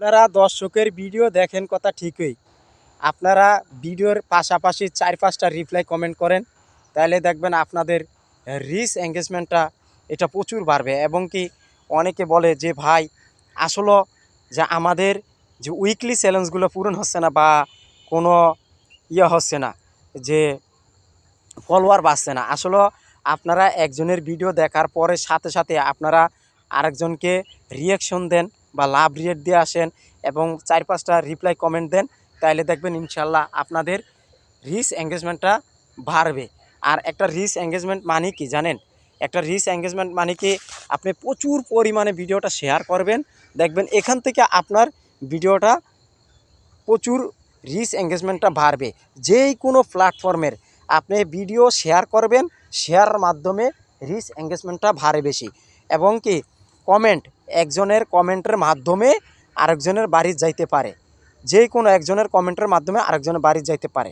আপনারা দর্শকের ভিডিও দেখেন কথা ঠিকই, আপনারা ভিডিওর পাশাপাশি 4-5টা রিপ্লাই কমেন্ট করেন, তাহলে দেখবেন আপনাদের রিচ এঙ্গেজমেন্টটা এটা প্রচুর বাড়বে। এবং কি অনেকে বলে যে ভাই আসলে যে আমাদের যে উইকলি চ্যালেঞ্জগুলো পূরণ হচ্ছে না বা কোনো হচ্ছে না, যে ফলোয়ার বাড়ছে না। আসলে আপনারা একজনের ভিডিও দেখার পরে সাথে সাথে আপনারা আরেকজনকে রিয়াকশন দেন বা লাভ রিয়েট দিয়ে আসেন এবং 4-5টা রিপ্লাই কমেন্ট দেন, তাইলে দেখবেন ইনশাল্লাহ আপনাদের রিচ এঙ্গেজমেন্টটা বাড়বে। আর একটা রিচ এঙ্গেজমেন্ট মানে কি জানেন? একটা রিচ এঙ্গেজমেন্ট মানে কি আপনি প্রচুর পরিমাণে ভিডিওটা শেয়ার করবেন, দেখবেন এখান থেকে আপনার ভিডিওটা প্রচুর রিচ এঙ্গেজমেন্টটা বাড়বে। যেই কোনো প্ল্যাটফর্মের আপনি ভিডিও শেয়ার করবেন, শেয়ারের মাধ্যমে রিচ এঙ্গেজমেন্টটা বাড়ে বেশি। এবং কি কমেন্ট, একজনের কমেন্টের মাধ্যমে আরেকজনের বাড়ি যাইতে পারে, যে কোনো একজনের কমেন্টের মাধ্যমে আরেকজনের বাড়ি যাইতে পারে।